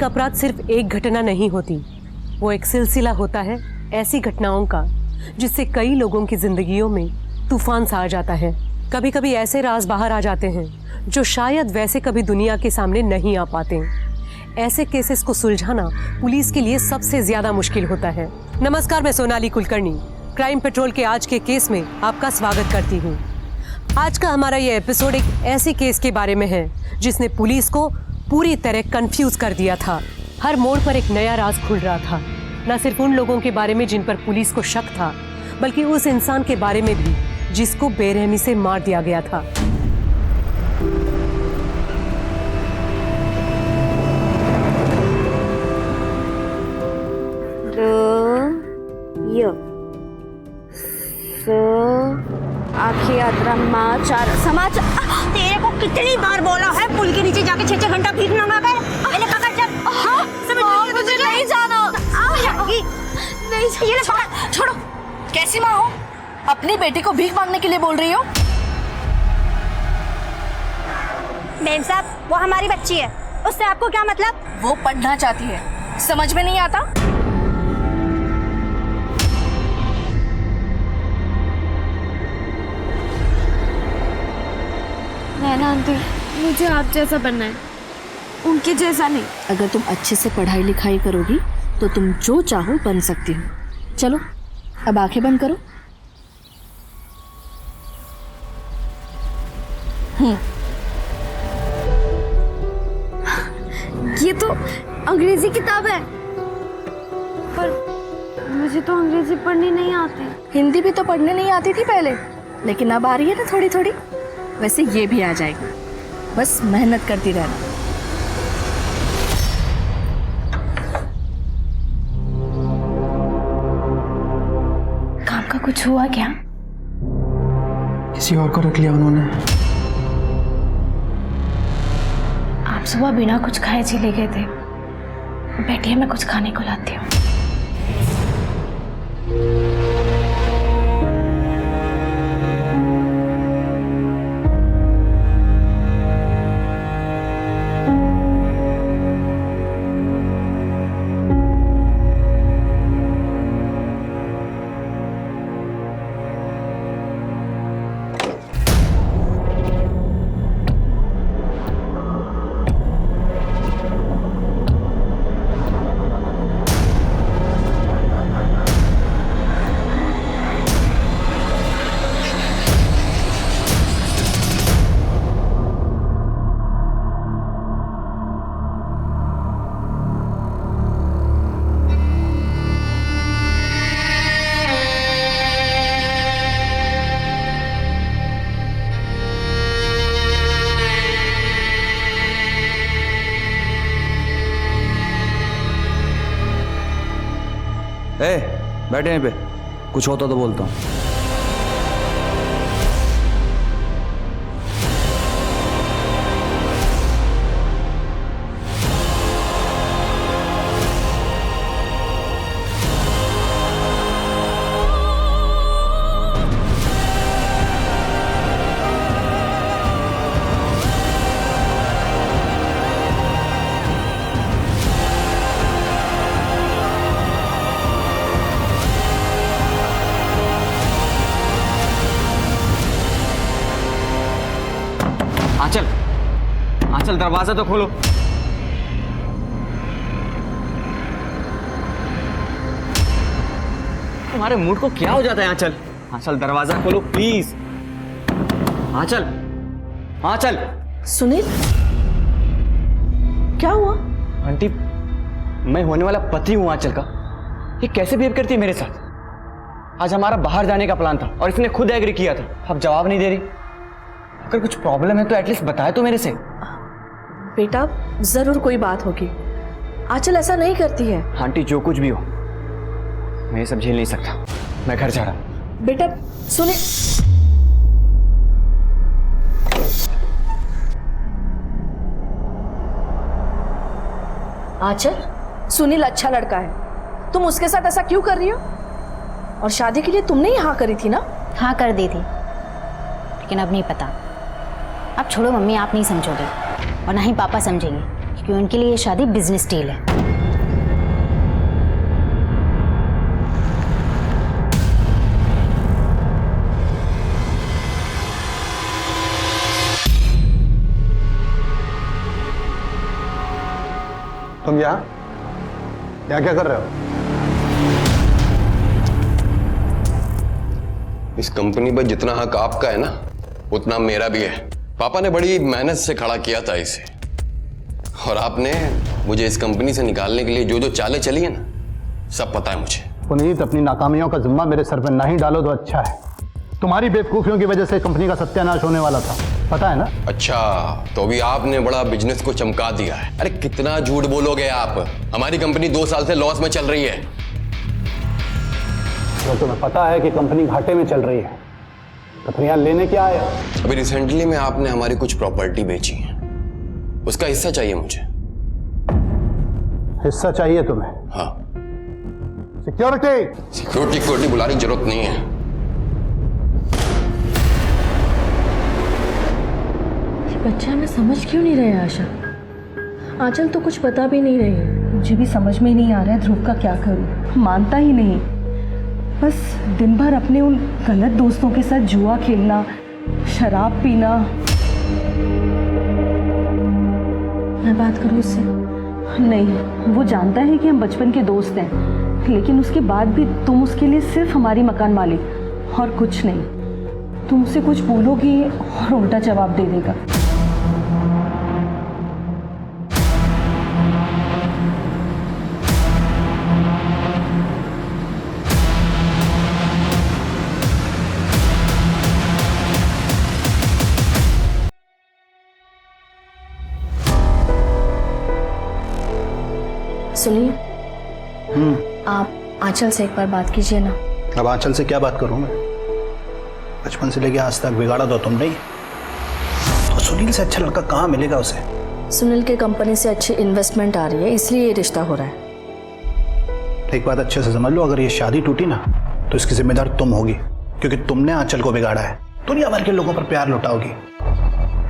अपराध सिर्फ एक घटना नहीं होती, वो एक सिलसिला होता है ऐसी घटनाओं का जिससे कई लोगों की जिंदगियों में तूफान सा आ जाता है। कभी कभी ऐसे राज बाहर आ जाते हैं जो शायद वैसे कभी दुनिया के सामने नहीं आ पाते। ऐसे केसेस को सुलझाना पुलिस के लिए सबसे ज्यादा मुश्किल होता है। नमस्कार, मैं सोनाली कुलकर्णी क्राइम पेट्रोल के आज के केस में आपका स्वागत करती हूँ। आज का हमारा ये एपिसोड एक ऐसे केस के बारे में है जिसने पुलिस को पूरी तरह कंफ्यूज कर दिया था। हर मोड़ पर एक नया राज खुल रहा था, न सिर्फ उन लोगों के बारे में जिन पर पुलिस को शक था, बल्कि उस इंसान के बारे में भी जिसको बेरहमी से मार दिया गया था। आखिर यात्रा माँ चार समाचार। तेरे को कितनी बार बोला है पुल के नीचे जाके 6-6 घंटा भीख मांगा कर। मैंने कहा चल। हाँ, माँ मुझे नहीं जाना। नहीं, ये ले पकड़, छोड़ो। कैसी माँ हो? अपनी बेटी को भीख मांगने के लिए बोल रही हो? मैम साहब, वो हमारी बच्ची है, उससे आपको क्या मतलब? वो पढ़ना चाहती है, समझ में नहीं आता? नैना आंटी, मुझे आप जैसा बनना है, उनके जैसा नहीं। अगर तुम अच्छे से पढ़ाई लिखाई करोगी तो तुम जो चाहो बन सकती हो। चलो अब आंखें बंद करो। ये तो अंग्रेजी किताब है, पर मुझे तो अंग्रेजी पढ़नी नहीं आती। हिंदी भी तो पढ़ने नहीं आती थी पहले, लेकिन अब आ रही है ना थोड़ी थोड़ी। वैसे ये भी आ जाएगी, बस मेहनत करती रहना। काम का कुछ हुआ क्या? किसी और को रख लिया उन्होंने। आप सुबह बिना कुछ खाए चले गए थे। बैठिए, मैं कुछ खाने को लाती हूँ। बैठे यहीं पे, कुछ होता तो बोलता हूँ। आंचल, दरवाजा तो खोलो। तुम्हारे मूड को क्या हो जाता है आंचल? आंचल, दरवाजा खोलो प्लीज। आंचल। सुनील, क्या हुआ? आंटी, मैं होने वाला पति हूं आंचल का। ये कैसे बिहेव करती है मेरे साथ? आज हमारा बाहर जाने का प्लान था और इसने खुद एग्री किया था, अब जवाब नहीं दे रही। अगर कुछ प्रॉब्लम है तो एटलीस्ट बताए तो मेरे से। बेटा, जरूर कोई बात होगी। आंचल ऐसा नहीं करती है। आंटी, जो कुछ भी हो, मैं ये सब झेल नहीं सकता। मैं घर जा रहा हूं। बेटा सुने, आंचल, सुनील अच्छा लड़का है, तुम उसके साथ ऐसा क्यों कर रही हो? और शादी के लिए तुमने ही हाँ करी थी ना? हाँ कर दी थी, लेकिन अब नहीं पता। अब छोड़ो मम्मी, आप नहीं समझोगे और ना ही पापा समझेंगे, कि उनके लिए ये शादी बिजनेस डील है। तुम यहाँ क्या कर रहे हो? इस कंपनी पर जितना हक आपका है ना, उतना मेरा भी है। पापा ने बड़ी मेहनत से खड़ा किया था इसे, और आपने मुझे इस कंपनी से निकालने के लिए जो जो चालें चली है ना, सब पता है मुझे। पुनीत, अपनी नाकामियों का जिम्मा मेरे सर पर ना ही डालो तो अच्छा है। तुम्हारी बेवकूफियों की वजह से कंपनी का सत्यानाश होने वाला था, पता है ना? अच्छा, तो अभी आपने बड़ा बिजनेस को चमका दिया है। अरे कितना झूठ बोलोगे आप? हमारी कंपनी 2 साल से लॉस में चल रही है। तो तुम्हें पता है कि कंपनी घाटे में चल रही है, तो फिर यहाँ लेने क्या आए? अभी रिसेंटली में आपने हमारी कुछ प्रॉपर्टी बेची है, उसका हिस्सा चाहिए मुझे। हिस्सा चाहिए तुम्हें? हाँ। सिक्योरिटी बुलाने की जरूरत नहीं है। बच्चा हमें समझ क्यों नहीं रहे आशा? आंचल तो कुछ पता भी नहीं रही है। मुझे भी समझ में नहीं आ रहा है ध्रुव का क्या करूं। मानता ही नहीं, बस दिन भर अपने उन गलत दोस्तों के साथ जुआ खेलना, शराब पीना। मैं बात करूं उससे? नहीं, वो जानता है कि हम बचपन के दोस्त हैं, लेकिन उसके बाद भी तुम उसके लिए सिर्फ हमारी मकान मालिक और कुछ नहीं। तुम उसे कुछ बोलोगी और उल्टा जवाब दे देगा। सुनिए, आप आंचल से एक बार बात कीजिए ना। अब आंचल से क्या बात करूं मैं? बचपन से लेके आज तक बिगाड़ा तो तुमने ही। तो सुनील से अच्छा लड़का कहाँ मिलेगा उसे? सुनील के कंपनी से अच्छी इन्वेस्टमेंट आ रही है, इसलिए ये रिश्ता हो रहा है। एक बात अच्छे से समझ लो, अगर ये शादी टूटी ना तो इसकी जिम्मेदार तुम होगी, क्योंकि तुमने आंचल को बिगाड़ा है। दुनिया भर के लोगों पर प्यार लुटाओगी।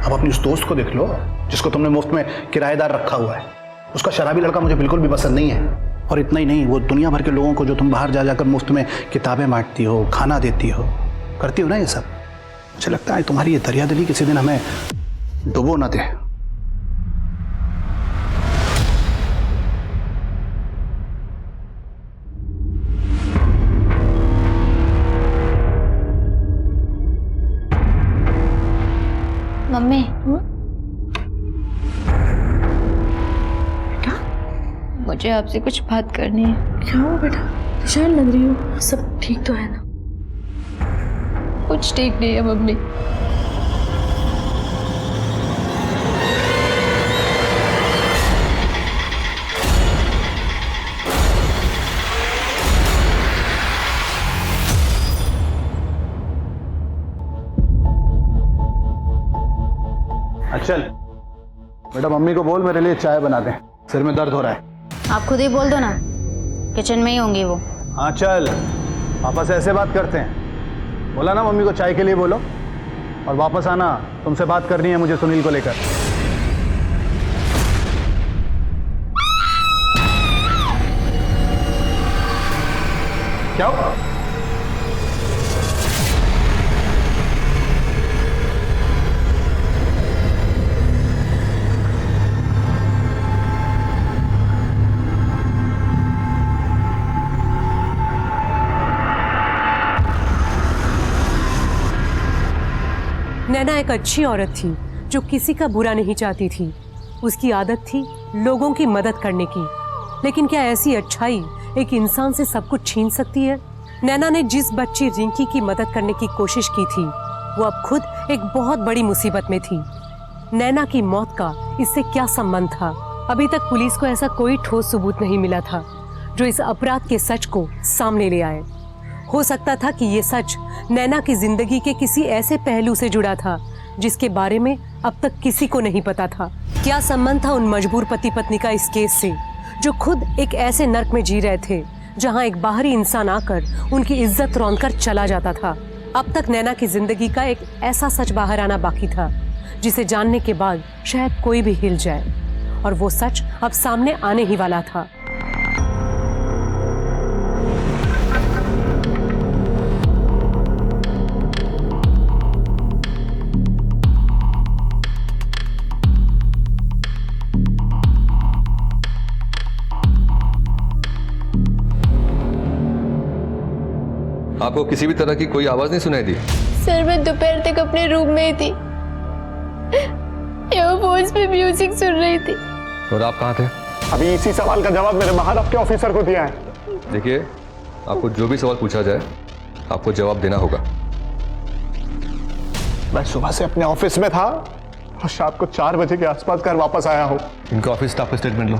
अब अपनी उस दोस्त को देख लो जिसको तुमने मुफ्त में किराएदार रखा हुआ है। उसका शराबी लड़का मुझे बिल्कुल भी पसंद नहीं है। और इतना ही नहीं, वो दुनिया भर के लोगों को जो तुम बाहर जा जाकर मुफ्त में किताबें बांटती हो, खाना देती हो, करती हो ना ये सब, मुझे लगता है तुम्हारी ये दरियादिली किसी दिन हमें डुबो ना दे। मम्मी, मुझे आपसे कुछ बात करनी है। क्या हुआ बेटा? परेशान लग रही हो? सब ठीक तो है ना? कुछ ठीक नहीं है मम्मी। चल बेटा, मम्मी को बोल मेरे लिए चाय बना दे, सिर में दर्द हो रहा है। आप खुद ही बोल दो ना, किचन में ही होंगी वो। हाँ चल, पापा से ऐसे बात करते हैं। बोला ना मम्मी को चाय के लिए बोलो, और वापस आना, तुमसे बात करनी है मुझे सुनील को लेकर। क्या हुआ? नैना एक अच्छी औरत थी जो किसी का बुरा नहीं चाहती थी। उसकी आदत थी लोगों की मदद करने की। लेकिन क्या ऐसी अच्छाई एक इंसान से सब कुछ छीन सकती है? नैना ने जिस बच्ची रिंकी की मदद करने की कोशिश की थी, वो अब खुद एक बहुत बड़ी मुसीबत में थी। नैना की मौत का इससे क्या संबंध था? अभी तक पुलिस को ऐसा कोई ठोस सबूत नहीं मिला था जो इस अपराध के सच को सामने ले आए। हो सकता था कि ये सच नैना की जिंदगी के किसी ऐसे पहलू से जुड़ा था जिसके बारे में अब तक किसी को नहीं पता था। क्या संबंध था उन मजबूर पति पत्नी का इस केस से, जो खुद एक ऐसे नर्क में जी रहे थे जहां एक बाहरी इंसान आकर उनकी इज्जत रौंदकर चला जाता था। अब तक नैना की जिंदगी का एक ऐसा सच बाहर आना बाकी था जिसे जानने के बाद शायद कोई भी हिल जाए। और वो सच अब सामने आने ही वाला था। आपको किसी भी तरह की कोई आवाज नहीं सुनाई दी? सर मैं दोपहर तक अपने रूम में ही थी, ईयरफोन्स पे म्यूजिक सुन रही थी। और आप कहाँ थे? अभी इसी सवाल का जवाब मेरे बाहर आपके ऑफिसर को दिया है। देखिए, आपको जो भी सवाल पूछा जाए आपको जवाब देना होगा। मैं सुबह से अपने ऑफिस में था और शाम को 4 बजे के आसपास घर वापस आया हूँ। इनका ऑफिस स्टाफ का स्टेटमेंट लो।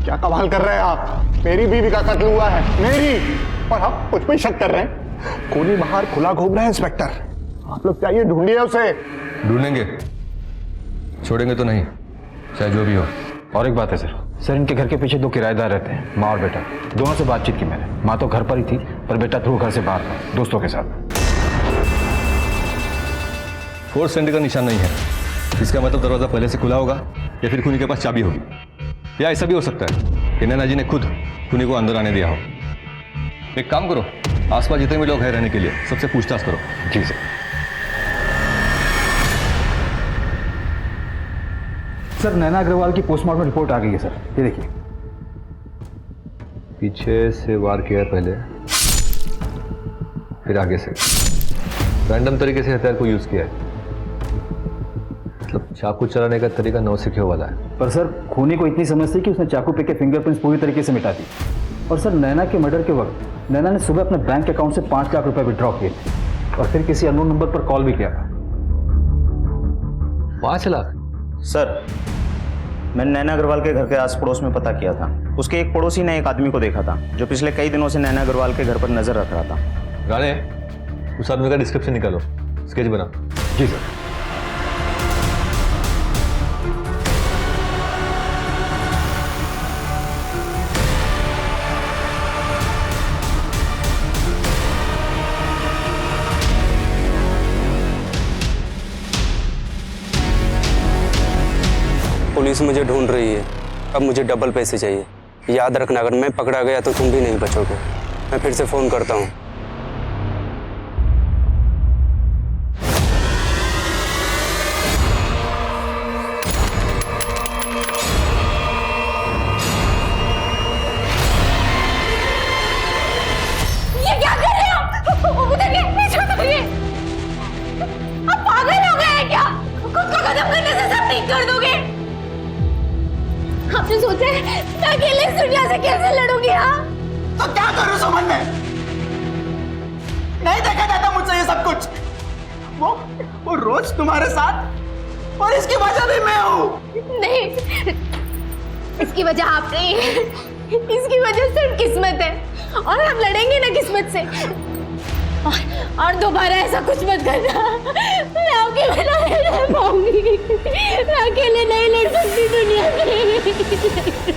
क्या कमाल कर रहे हैं आप? मेरी बीवी का कत्ल हुआ है, मेरी, और आप मुझ पे शक कर रहे हैं। कोनी बाहर खुला घूम रहे हैं इंस्पेक्टर, आप लोग चाहिए ढूंढिए उसे। ढूंढेंगे, छोड़ेंगे तो नहीं, चाहे जो भी हो। और एक बात है सर, इनके घर के पीछे 2 किराएदार रहते हैं, माँ और बेटा। दोनों से बातचीत की मैंने। माँ तो घर पर ही थी, पर बेटा थ्रू घर से बाहर था, दोस्तों के साथ। फोर्स एंट्री का निशान नहीं है, इसका मतलब दरवाजा पहले से खुला होगा या फिर खूनी के पास चाबी होगी, या ऐसा भी हो सकता है कि नैना जी ने खुद खूनी को अंदर आने दिया हो। एक काम करो, आसपास जितने भी लोग हैं रहने के लिए सबसे पूछताछ करो। जी सर। सर नैना अग्रवाल की पोस्टमार्टम रिपोर्ट आ गई है सर, ये देखिए। पीछे से वार किया है पहले, फिर आगे से रैंडम तरीके से हथियार को यूज किया है। मतलब चाकू चलाने का तरीका नौसिखिए वाला है। पर सर खूनी को इतनी समझ थी कि उसने चाकू पे के फिंगरप्रिंट्स पूरी तरीके से मिटा दी। और सर नैना के मर्डर के वक्त नैना ने सुबह अपने बैंक अकाउंट से 5 लाख रुपए विड्रॉ किए थे और फिर किसी अननोन नंबर पर कॉल भी किया था। 5 लाख? सर मैंने नैना अग्रवाल के घर के आस पड़ोस में पता किया था। उसके एक पड़ोसी ने एक आदमी को देखा था जो पिछले कई दिनों से नैना अग्रवाल के घर पर नजर रख रहा था। राणे, उस आदमी का डिस्क्रिप्शन निकालो, स्केच बना। जी सर। पुलिस मुझे ढूंढ रही है, अब मुझे डबल पैसे चाहिए। याद रखना, अगर मैं पकड़ा गया तो तुम भी नहीं बचोगे। मैं फिर से फोन करता हूँ। ये क्या कर रहे हो? उधर पीछे उतरिए। आप पागल हो गए हैं क्या? खुद को खत्म करने से सब ठीक कर दोगे? आपने सोचा है मैं अकेले इस दुनिया से कैसे लड़ूंगी? हाँ तो क्या करूं सुमन में? नहीं देखा जाता मुझसे ये सब कुछ। वो रोज तुम्हारे साथ, और इसकी वजह भी मैं हूँ। नहीं, इसकी वजह आप नहीं है, इसकी वजह सिर्फ किस्मत है, और हम लड़ेंगे ना किस्मत से। और दोबारा ऐसा कुछ मत करना। मैं आपके बिना नहीं रह पाऊंगी, मैं अकेले नहीं लड़ सकती दुनिया में।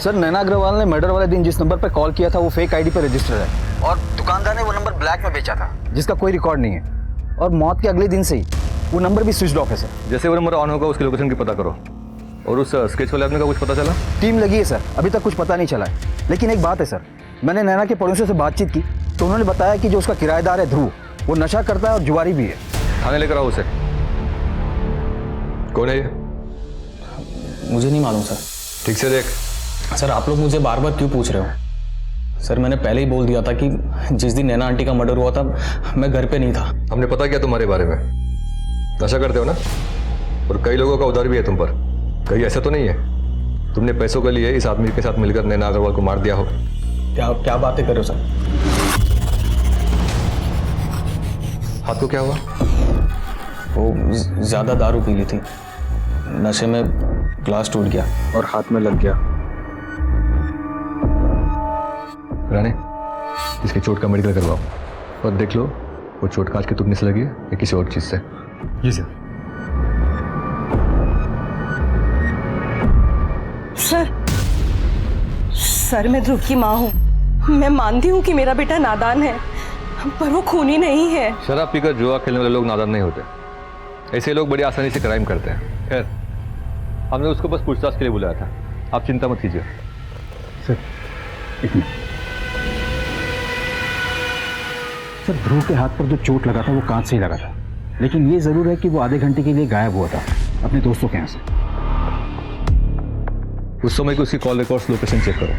सर नैना अग्रवाल ने मर्डर वाले दिन जिस नंबर पर कॉल किया था वो फेक आईडी पर रजिस्टर है, और दुकानदार ने वो नंबर ब्लैक में बेचा था जिसका कोई रिकॉर्ड नहीं है, और मौत के अगले दिन से ही वो नंबर भी स्विच ऑफ है सर। जैसे वो नंबर ऑन होगा उसकी लोकेशन की पता करो। और उस स्केच वाले आदमी का कुछ पता चला? टीम लगी है सर, अभी तक कुछ पता नहीं चला है। लेकिन एक बात है सर, मैंने नैना के पड़ोसियों से बातचीत की तो उन्होंने बताया कि जो उसका किराएदार है ध्रुव, वो नशा करता है और जुआरी भी है। थाने लेकर आओ उसे। कौन है ये? मुझे नहीं मालूम सर। ठीक से देख। सर आप लोग मुझे बार बार क्यों पूछ रहे हो? सर मैंने पहले ही बोल दिया था कि जिस दिन नैना आंटी का मर्डर हुआ था मैं घर पे नहीं था। हमने पता किया तुम्हारे बारे में, नशा करते हो ना, और कई लोगों का उधार भी है तुम पर। कहीं ऐसा तो नहीं है तुमने पैसों के लिए इस आदमी के साथ मिलकर नैना अग्रवाल को मार दिया हो? क्या बातें कर रहे हो सर? हाथ को क्या हुआ? वो ज्यादा दारू पी ली थी, नशे में ग्लास टूट गया और हाथ में लग गया। राणे, इसकी चोट का मेडिकल करवाओ और देख लो वो चोट कांच के टूटने से लगी है या किसी और चीज से। जी सर। सर मैं ध्रुव की माँ हूँ। मैं मानती हूँ कि मेरा बेटा नादान है, पर वो खूनी नहीं है। शराब पीकर जुआ खेलने वाले लोग नादान नहीं होते, ऐसे लोग बड़ी आसानी से क्राइम करते हैं। खैर हमने उसको बस पूछताछ के लिए बुलाया था, आप चिंता मत कीजिए। सर एक मिनट। सर ध्रुव के हाथ पर जो चोट लगा था वो कांच से ही लगा था, लेकिन ये जरूर है कि वो आधे घंटे के लिए गायब हुआ था अपने दोस्तों के यहाँ से। उस समय की उसकी कॉल रिकॉर्ड्स लोकेशन चेक करो।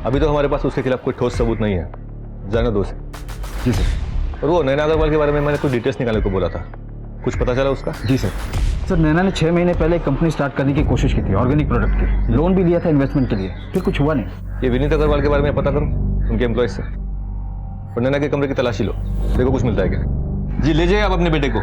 अभी तो हमारे पास उसके खिलाफ कोई ठोस सबूत नहीं है, जाने दो उसे। जी सर। और वो नैना अग्रवाल के बारे में मैंने कुछ डिटेल्स निकालने को बोला था, कुछ पता चला उसका? जी सर। सर नैना ने 6 महीने पहले एक कंपनी स्टार्ट करने की कोशिश की थी, ऑर्गेनिक प्रोडक्ट की। लोन भी लिया था इन्वेस्टमेंट के लिए, फिर कुछ हुआ नहीं। ये विनीत अग्रवाल के बारे में पता करो, उनके एम्प्लॉयज से। और नैना के कमरे की तलाशी लो, देखो कुछ मिलता है क्या। जी ले जाइए आप अपने बेटे को।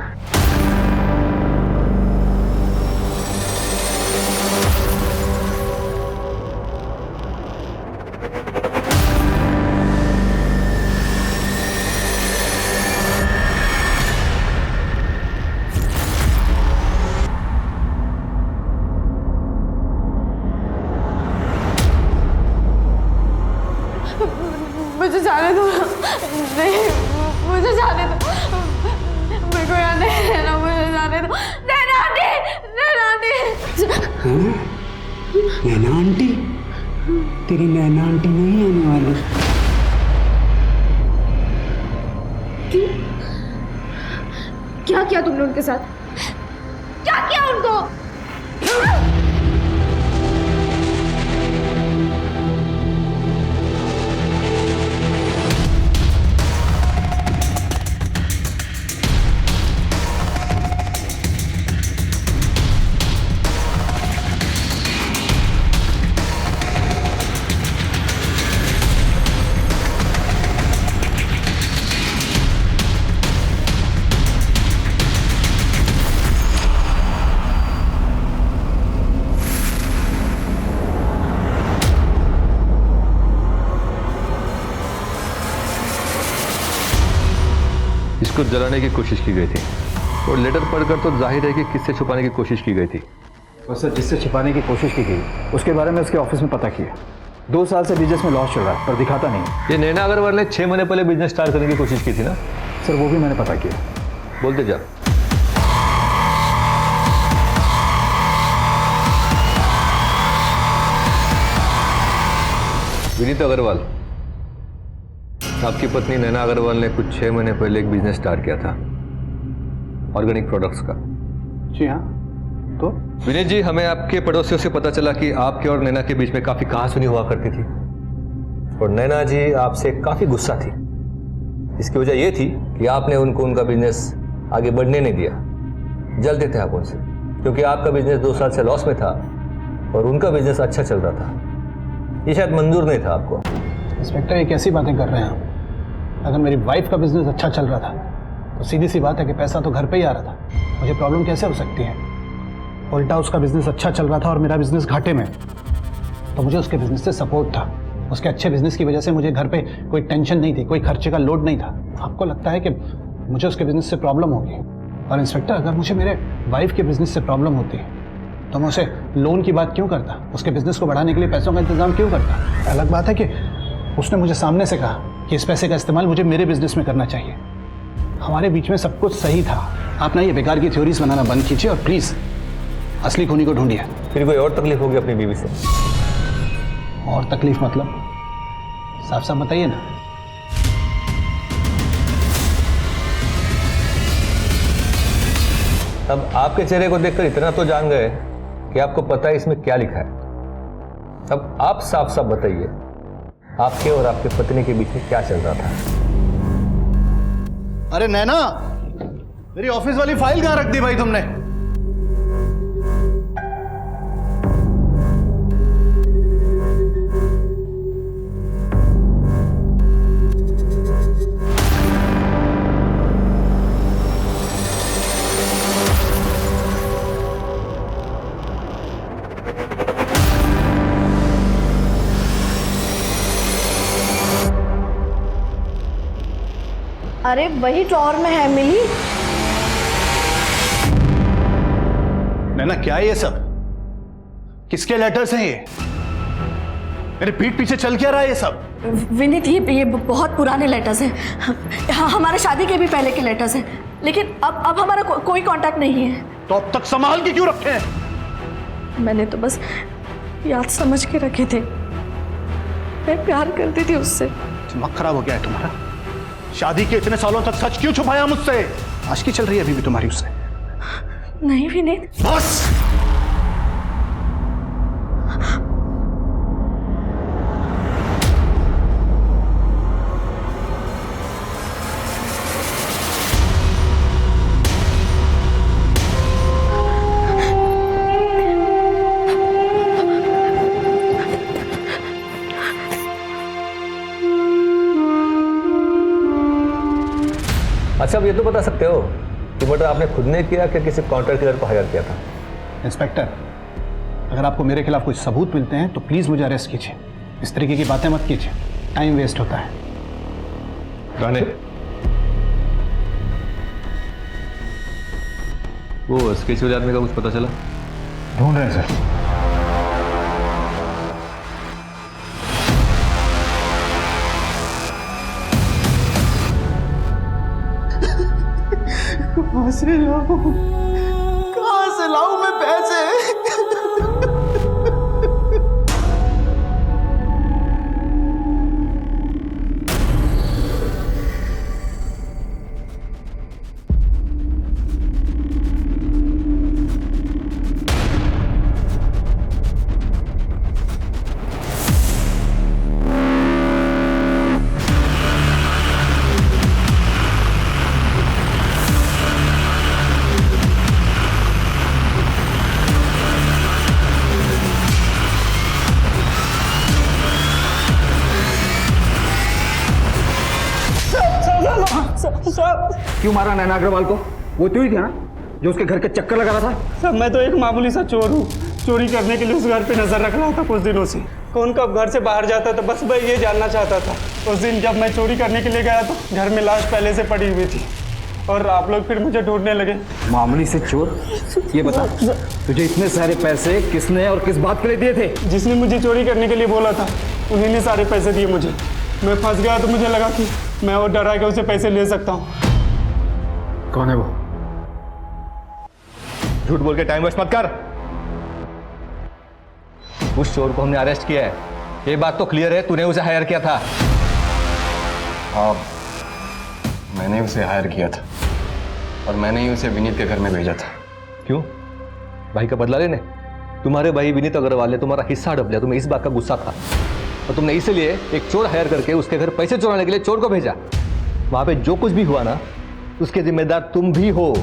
मुझे जाने दो, नहीं मुझे जाने दो, मेरे को यहाँ नहीं रहना, मुझे जाने दो। नैना आंटी, नैना आंटी। नैना आंटी? तेरी नैना आंटी नहीं आने वाली। क्यों? क्या किया तुमने उनके साथ? क्या किया उनको? इसको जलाने की कोशिश की गई थी और लेटर पढ़कर तो जाहिर है कि किससे छुपाने की कोशिश की गई थी। और सर जिससे छिपाने की कोशिश की गई उसके बारे में उसके ऑफिस में पता किया। 2 साल से बिजनेस में लॉस चल रहा है पर दिखाता नहीं। ये नैना अग्रवाल ने 6 महीने पहले बिजनेस स्टार्ट करने की कोशिश की थी ना? सर वो भी मैंने पता किया। बोलते जा। विनीत अग्रवाल, आपकी पत्नी नैना अग्रवाल ने कुछ 6 महीने पहले एक बिजनेस स्टार्ट किया था ऑर्गेनिक प्रोडक्ट्स का। जी हाँ। तो विनीत जी, हमें आपके पड़ोसियों से पता चला कि आपके और नैना के बीच में काफी कहासुनी हुआ करती थी और नैना जी आपसे काफी गुस्सा थी। इसकी वजह यह थी कि आपने उनको उनका बिजनेस आगे बढ़ने नहीं दिया। जलते थे आप उनसे क्योंकि आपका बिजनेस 2 साल से लॉस में था और उनका बिजनेस अच्छा चल रहा था। ये शायद मंजूर नहीं था आपको। इंस्पेक्टर ये कैसी बातें कर रहे हैं आप? अगर मेरी वाइफ का बिजनेस अच्छा चल रहा था तो सीधी सी बात है कि पैसा तो घर पे ही आ रहा था, मुझे प्रॉब्लम कैसे हो सकती है? उल्टा उसका बिजनेस अच्छा चल रहा था और मेरा बिजनेस घाटे में, तो मुझे उसके बिजनेस से सपोर्ट था। उसके अच्छे बिजनेस की वजह से मुझे घर पे कोई टेंशन नहीं थी, कोई खर्चे का लोड नहीं था। आपको लगता है कि मुझे उसके बिजनेस से प्रॉब्लम होगी? और इंस्पेक्टर अगर मुझे मेरे वाइफ के बिजनेस से प्रॉब्लम होती तो मैं उसे लोन की बात क्यों करता? उसके बिजनेस को बढ़ाने के लिए पैसों का इंतजाम क्यों करता? अलग बात है कि उसने मुझे सामने से कहा कि इस पैसे का इस्तेमाल मुझे मेरे बिजनेस में करना चाहिए। हमारे बीच में सब कुछ सही था। आप ना ये बेकार की थ्योरीज बनाना बंद कीजिए और प्लीज असली खूनी को ढूंढिए। फिर कोई और तकलीफ होगी अपनी बीवी से? और तकलीफ मतलब? साफ साफ बताइए ना। अब आपके चेहरे को देखकर इतना तो जान गए कि आपको पता है इसमें क्या लिखा है। अब आप साफ साफ बताइए आपके और आपके पत्नी के बीच में क्या चल रहा था? अरे नैना, मेरी ऑफिस वाली फाइल कहां रख दी भाई तुमने? अरे वही ड्रॉअर में है, मिली। नैना क्या है ये सब? किसके लेटर्स हैं ये? मेरे पीठ पीछे चल क्या रहा है ये सब? विनीत ये बहुत पुराने लेटर्स हैं। हमारे शादी के भी पहले के लेटर्स हैं, लेकिन अब हमारा कोई कांटेक्ट नहीं है। तो अब तक संभाल के क्यों रखे हैं? मैंने तो बस याद समझ के रखे थे। मैं प्यार करती थी उससे। दिमाग खराब हो गया है तुम्हारा? शादी के इतने सालों तक सच क्यों छुपाया मुझसे? आशिकी चल रही है अभी भी तुम्हारी उससे? नहीं विनीत। बस। अच्छा, अब ये तो बता सकते हो कि मर्डर आपने खुद ने किया कि किसी कॉन्ट्रैक्ट किलर को हायर किया था? इंस्पेक्टर, अगर आपको मेरे खिलाफ कोई सबूत मिलते हैं तो प्लीज मुझे अरेस्ट कीजिए। इस तरीके की बातें मत कीजिए, टाइम वेस्ट होता है। राणे, वो स्केच वाले आदमी का कुछ पता चला? ढूंढ रहे हैं सर। कहाँ से लाऊं मैं पैसे? क्यों मारा नैना अग्रवाल को? वो तू ही था ना जो उसके घर के चक्कर लगा रहा था? सर मैं तो एक मामूली सा चोर हूँ। चोरी करने के लिए उस घर पे नजर रख रहा था कुछ दिनों से। कौन कब घर से बाहर जाता था बस मैं ये जानना चाहता था। उस दिन जब मैं चोरी करने के लिए गया तो घर में लाश पहले से पड़ी हुई थी और आप लोग फिर मुझे ढूंढने लगे। मामूली से चोर? ये बता, तुझे इतने सारे पैसे किसने और किस बात के लिए दिए थे? जिसने मुझे चोरी करने के लिए बोला था उन्हीं ने सारे पैसे दिए मुझे। मैं फंस गया तो मुझे लगा कि मैं और डरा के उसे पैसे ले सकता हूँ। कौन है वो? झूठ बोल के टाइम वेस्ट मत कर। उस चोर को हमने अरेस्ट किया है, ये बात तो क्लियर है। तूने उसे हायर किया था। हाँ, मैंने उसे हायर किया था और मैंने ही उसे विनीत के घर में भेजा था। क्यों? भाई का बदला लेने? तुम्हारे भाई विनीत अग्रवाल ने तुम्हारा हिस्सा हड़प लिया, तुम्हें इस बात का गुस्सा था और तुमने इसलिए एक चोर हायर करके उसके घर पैसे चुराने के लिए चोर को भेजा। वहां पे जो कुछ भी हुआ ना उसके जिम्मेदार तुम भी हो।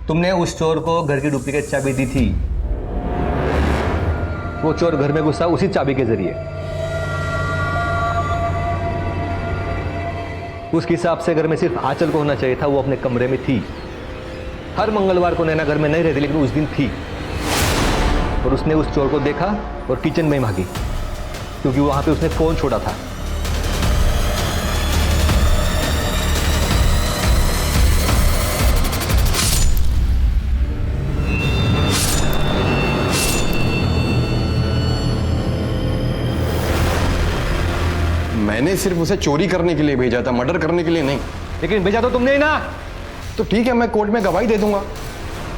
तुमने उस चोर को घर की डुप्लीकेट चाबी दी थी। वो चोर घर में घुसा उसी चाबी के जरिए। उसके हिसाब से घर में सिर्फ आंचल को होना चाहिए था, वो अपने कमरे में थी। हर मंगलवार को नैना घर में नहीं रहती लेकिन उस दिन थी और उसने उस चोर को देखा और किचन में भागी क्योंकि वहां पे उसने फोन छोड़ा था। मैंने सिर्फ उसे चोरी करने के लिए भेजा था, मर्डर करने के लिए नहीं। लेकिन भेजा तो तुमने ही ना। तो ठीक है, मैं कोर्ट में गवाही दे दूंगा।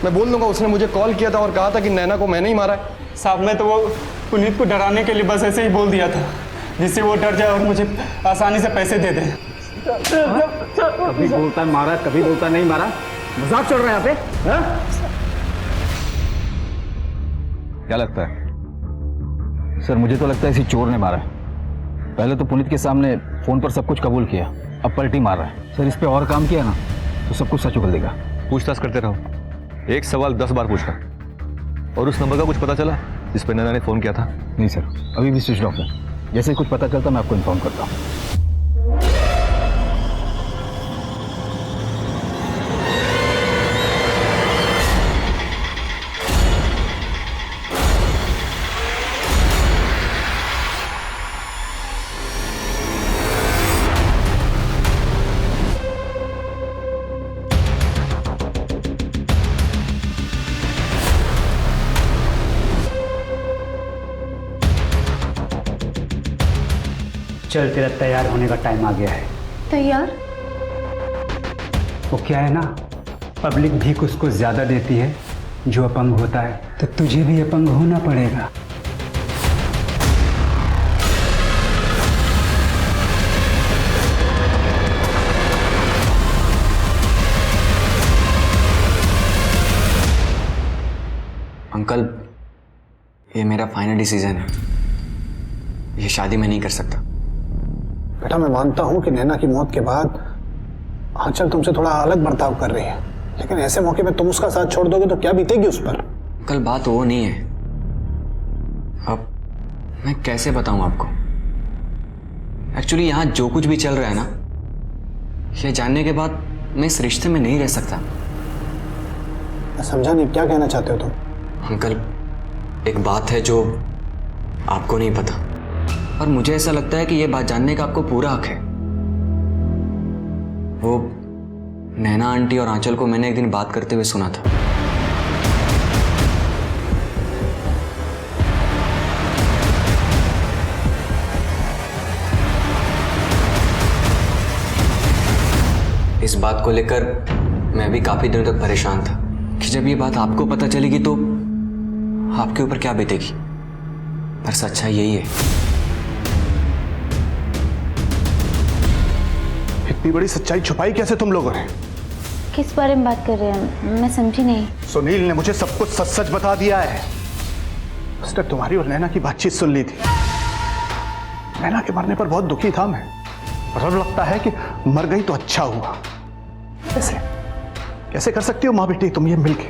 मैं बोल दूंगा उसने मुझे कॉल किया था और कहा था कि नैना को मैंने ही मारा है। साहब मैं तो वो पुनीत को डराने के लिए बस ऐसे ही बोल दिया था जिससे वो डर जाए और मुझे आसानी से पैसे दे दे। कभी बोलता है मारा, कभी बोलता नहीं मारा। मजाक चल रहा है यहाँ पे? हाँ? क्या लगता है? सर मुझे तो लगता है इसी चोर ने मारा है। पहले तो पुनीत के सामने फोन पर सब कुछ कबूल किया, अब पलटी मार रहा है। सर इस पे और काम किया ना तो सब कुछ सच उगल देगा। पूछताछ करते रहो, एक सवाल 10 बार पूछना। और उस नंबर का कुछ पता चला जिस पर नैना ने फोन किया था? नहीं सर, अभी भी स्विच ऑफ है। जैसे ही कुछ पता चलता मैं आपको इन्फॉर्म करता हूँ। चल तेरा तैयार होने का टाइम आ गया है। तैयार? वो क्या है ना, पब्लिक भीख उसको ज़्यादा देती है जो अपंग होता है तो तुझे भी अपंग होना पड़ेगा। अंकल, ये मेरा फाइनल डिसीजन है। ये शादी मैं नहीं कर सकता। बेटा मैं मानता हूं कि नैना की मौत के बाद आंचल तुमसे थोड़ा अलग बर्ताव कर रही है, लेकिन ऐसे मौके पे तुम उसका साथ छोड़ दोगे तो क्या बीतेगी उस पर? अंकल, बात वो नहीं है। अब मैं कैसे बताऊं आपको? एक्चुअली यहाँ जो कुछ भी चल रहा है ना, ये जानने के बाद मैं इस रिश्ते में नहीं रह सकता। मैं समझा नहीं, क्या कहना चाहते हो तुम? अंकल, एक बात है जो आपको नहीं पता, और मुझे ऐसा लगता है कि ये बात जानने का आपको पूरा हक है। वो नैना आंटी और आंचल को मैंने एक दिन बात करते हुए सुना था। इस बात को लेकर मैं भी काफी दिनों तक परेशान था कि जब ये बात आपको पता चलेगी तो आपके ऊपर क्या बीतेगी। पर सच्चाई यही है। इतनी बड़ी सच्चाई छुपाई कैसे तुम लोगों ने? किस बारे में बात कर रहे हैं? मैं समझी नहीं। सुनील ने मुझे सब कुछ सच सच बता दिया है। उसने तुम्हारी और नैना की बातचीत सुन ली थी। नैना के मरने पर बहुत दुखी था मैं, और अब लगता है कि मर गई तो अच्छा हुआ। कैसे कैसे कर सकती हो माँ बेटी तुम ये मिलके?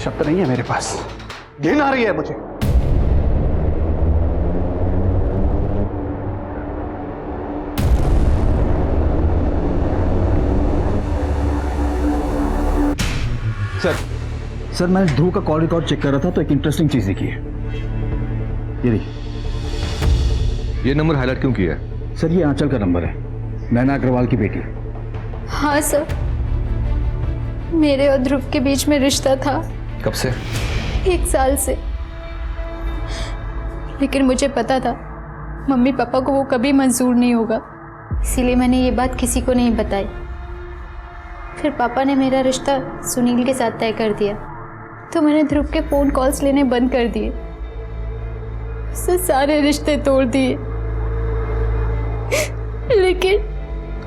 शब्द नहीं है मेरे पास, घिन आ रही है मुझे। सर मैं ध्रुव का कॉल रिकॉर्ड चेक कर रहा था तो एक इंटरेस्टिंग चीज दिखी है। ये देखिए। ये नंबर हाईलाइट क्यों किया है? सर ये आंचल का नंबर है, नैना अग्रवाल की बेटी। हाँ सर, मेरे और ध्रुव के बीच में रिश्ता था। कब से? 1 साल से। लेकिन मुझे पता था मम्मी पापा को वो कभी मंजूर नहीं होगा, इसीलिए मैंने ये बात किसी को नहीं बताई। फिर पापा ने मेरा रिश्ता सुनील के साथ तय कर दिया, तो मैंने ध्रुव के फ़ोन कॉल्स लेने बंद कर दिए, उससे सारे रिश्ते तोड़ दिए।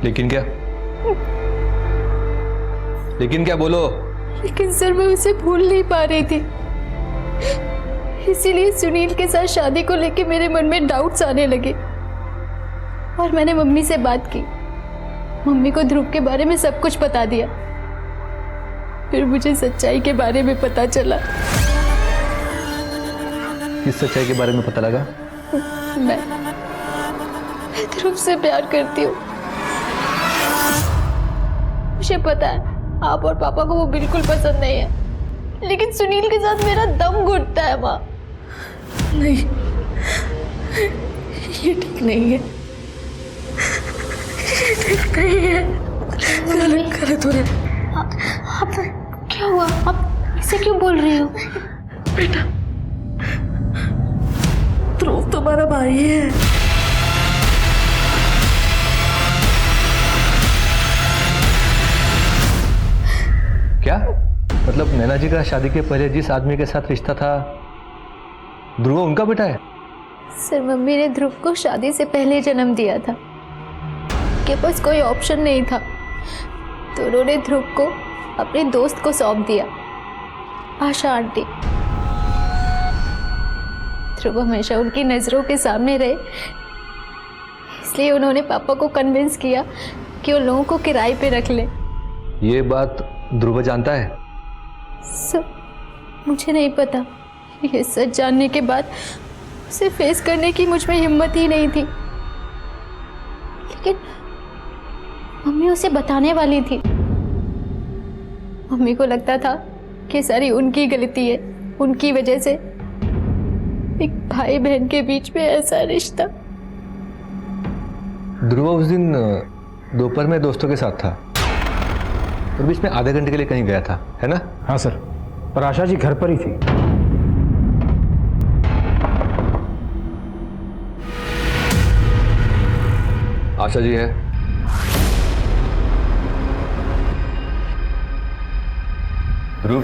लेकिन क्या? लेकिन क्या बोलो? लेकिन सर मैं उसे भूल नहीं पा रही थी, इसीलिए सुनील के साथ शादी को लेके मेरे मन में डाउट्स आने लगे। और मैंने मम्मी से बात की, मम्मी को ध्रुव के बारे में सब कुछ बता दिया। फिर मुझे सच्चाई के बारे में पता चला। किस सच्चाई के बारे में पता लगा? मैं ध्रुव से प्यार करती हूँ। मुझे पता है आप और पापा को वो बिल्कुल पसंद नहीं है, लेकिन सुनील के साथ मेरा दम घुटता है माँ। नहीं, ये ठीक नहीं है, ठीक नहीं है। गलत हो रहा है। आप क्या हुआ? आप इसे क्यों बोल रही हो? बेटा, ध्रुव तुम्हारा भाई है। क्या मतलब नैना जी का शादी के पहले जिस आदमी के साथ रिश्ता था ध्रुव उनका बेटा है? सर मम्मी ने ध्रुव को शादी से पहले जन्म दिया था, के पास कोई ऑप्शन नहीं था, तो उन्होंने ध्रुव को अपने दोस्त को सौंप दिया, आशा आंटी। ध्रुव हमेशा उनकी नज़रों के सामने रहे, इसलिए उन्होंने पापा को कन्विंस किया कि वो लोगों को किराए पे रख ले। ये बात ध्रुव जानता है? सर मुझे नहीं पता। ये सच जानने के बाद उसे फेस करने की मुझ में हिम्मत ही नहीं थी, लेकिन मम्मी उसे बताने वाली थी। मम्मी को लगता था कि सारी उनकी गलती है, उनकी वजह से एक भाई बहन के बीच में ऐसा रिश्ता। ध्रुव उस दिन दोपहर में दोस्तों के साथ था और बीच में आधे घंटे के लिए कहीं गया था, है ना? हाँ सर, पर आशा जी घर पर ही थी। आशा जी है? ध्रुव,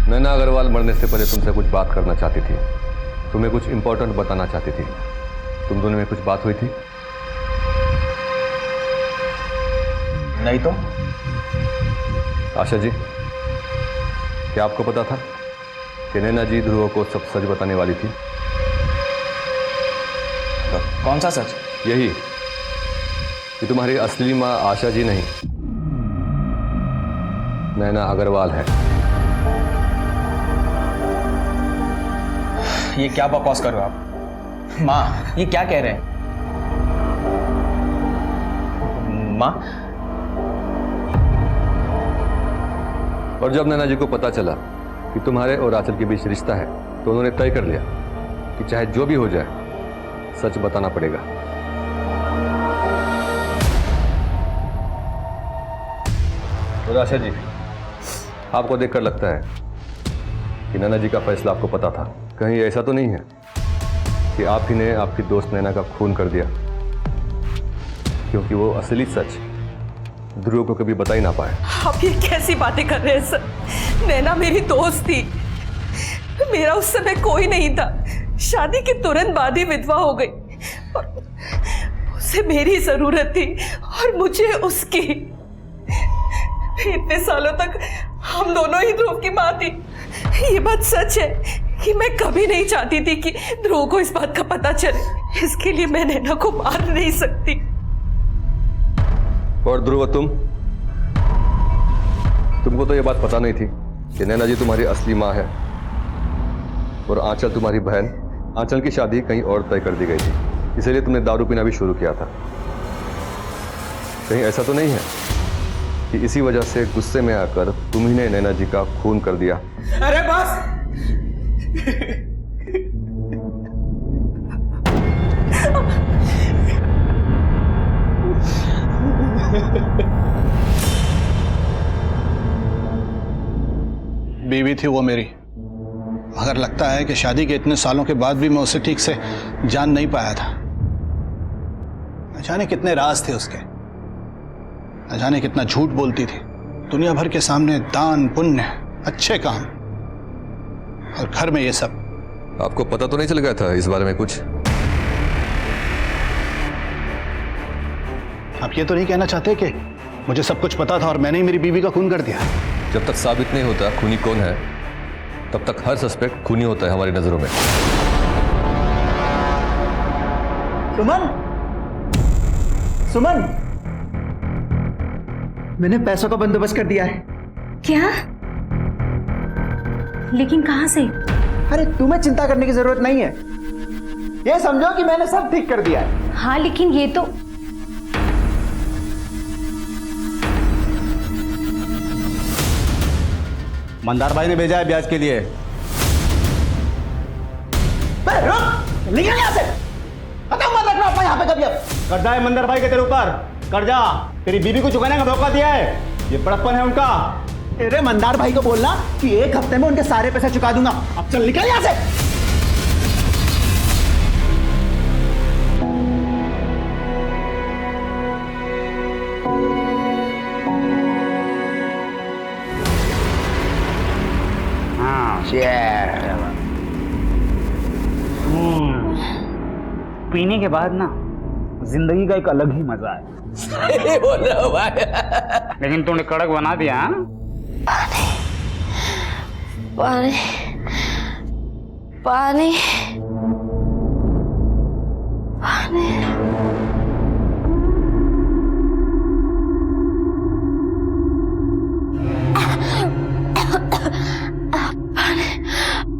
नैना अग्रवाल मरने से पहले तुमसे कुछ बात करना चाहती थी, तुम्हें कुछ इंपॉर्टेंट बताना चाहती थी। तुम दोनों में कुछ बात हुई थी? नहीं तो आशा जी, क्या आपको पता था कि नैना जी ध्रुव को सब सच बताने वाली थी? कौन सा सच? यही कि तुम्हारी असली माँ आशा जी नहीं, नैना अग्रवाल है। ये क्या बकवास कर रहे हो आप? माँ, ये क्या कह रहे हैं? माँ, और जब नैना जी को पता चला कि तुम्हारे और आंचल के बीच रिश्ता है तो उन्होंने तय कर लिया कि चाहे जो भी हो जाए सच बताना पड़ेगा। और आशा जी, आपको देखकर लगता है कि नैना जी का फैसला आपको पता था। कहीं ऐसा तो नहीं है कि आप ही ने आपकी दोस्त नैना का खून कर दिया? क्योंकि वो असली सच ध्रुव को कभी बता ही ना पाए। आप ये कैसी बातें कर रहे हैं सर? नैना मेरी दोस्त थी, मेरा उस समय कोई नहीं था। शादी के तुरंत बाद ही विधवा हो गई और उसे मेरी जरूरत थी और मुझे उसकी। इतने सालों तक हम दोनों ही ध्रुव की माँ थी। ये बात सच है कि मैं कभी नहीं चाहती थी कि ध्रुव को इस बात का पता चले। इसके लिए मैं नैना को मार नहीं सकती। और ध्रुव, तुमको तो ये बात पता नहीं थी कि नैना जी तुम्हारी असली माँ है और आंचल तुम्हारी बहन। आंचल की शादी कहीं और तय कर दी गई थी, इसलिए तुमने दारू पीना भी शुरू किया था। कहीं ऐसा तो नहीं है कि इसी वजह से गुस्से में आकर तुम ही ने नैना जी का खून कर दिया? अरे बस! बीवी थी वो मेरी, मगर लगता है कि शादी के इतने सालों के बाद भी मैं उसे ठीक से जान नहीं पाया था। न जाने कितने राज थे उसके, न जाने कितना झूठ बोलती थी। दुनिया भर के सामने दान पुण्य अच्छे काम, और घर में ये सब। आपको पता तो नहीं चल गया था इस बारे में कुछ? आप ये तो नहीं कहना चाहते कि मुझे सब कुछ पता था और मैंने ही मेरी बीवी का खून कर दिया? जब तक साबित नहीं होता खूनी कौन है, तब तक हर सस्पेक्ट खूनी होता है हमारी नजरों में। सुमन, सुमन, मैंने पैसों का बंदोबस्त कर दिया है। क्या? लेकिन कहां से? अरे तुम्हें चिंता करने की जरूरत नहीं है। ये समझो कि मैंने सब ठीक कर दिया है। हाँ, लेकिन ये तो मंदार भाई ने भेजा है ब्याज के लिए। रुक, निकल यहाँ से। पता मत रखना अपना यहाँ पे कभी। अब कर्जा है मंदार भाई के तेरे ऊपर, कर्जा तेरी बीवी को चुकाने का मौका दिया है। ये बड़प्पन है उनका। अरे मंदार भाई को बोलना कि 1 हफ्ते में उनके सारे पैसे चुका दूंगा। अब चल निकल यहाँ से। पीने के बाद ना जिंदगी का एक अलग ही मजा है। लेकिन तूने कड़क बना दिया। पानी पानी पानी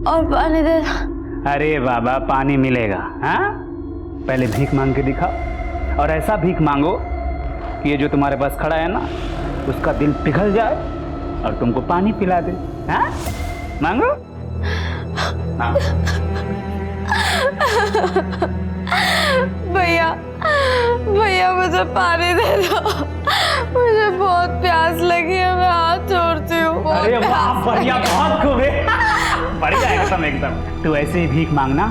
और पानी दे। अरे बाबा, पानी मिलेगा। हाँ, पहले भीख मांग के दिखाओ, और ऐसा भीख मांगो कि ये जो तुम्हारे पास खड़ा है ना, उसका दिल पिघल जाए और तुमको पानी पिला दे। हाँ, मांगो। हाँ। भैया भैया, मुझे पानी दे दो, मुझे बहुत प्यास लगी है, मैं हाथ जोड़ती हूँ। अरे वाह, बढ़िया, बहुत खूब है। बढ़िया एकदम एकदम। तू ऐसे ही भीख मांगना,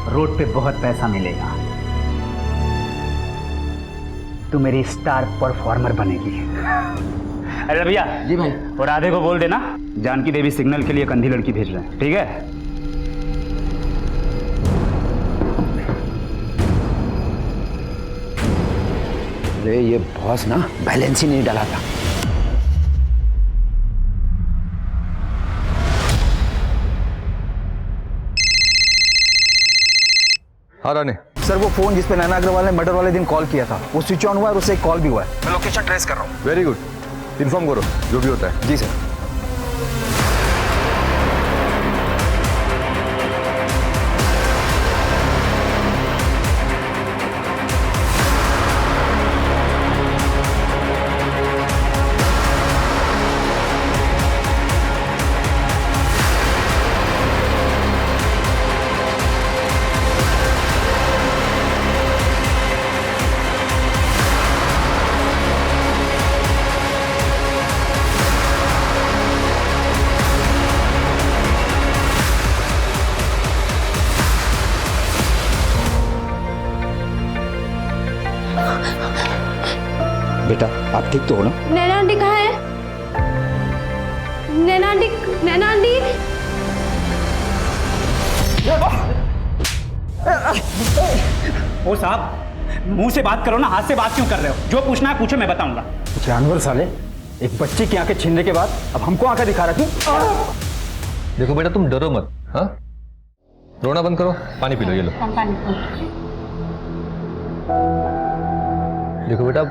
रोड पे बहुत पैसा मिलेगा। तू मेरी स्टार परफॉर्मर बनेगी। अरे भैया जी भाई। और राधे को बोल देना जानकी देवी सिग्नल के लिए एक अंधी लड़की भेज रहे हैं, ठीक है? अरे ये बॉस ना बैलेंस ही नहीं डाला था। हाँ रानी, सर वो फोन जिस पे नैना अग्रवाल ने मर्डर वाले दिन कॉल किया था वो स्विच ऑन हुआ है और उससे एक कॉल भी हुआ है। मैं लोकेशन ट्रेस कर रहा हूँ। वेरी गुड, इन्फॉर्म करो जो भी होता है। जी सर। बेटा आप ठीक तो हो ना? नैना आंटी कहाँ है? नैना आंटी, नैना आंटी। ओ साहब, मुंह से बात करो ना, हाथ से बात क्यों कर रहे हो? जो पूछना है पूछो, मैं बताऊंगा। जानवर साले, एक बच्चे की आंखें छीनने के बाद अब हमको आंखें दिखा रहा तू। देखो बेटा तुम डरो मत, हाँ? रोना बंद करो, पानी पी लो, ये लो। देखो बेटा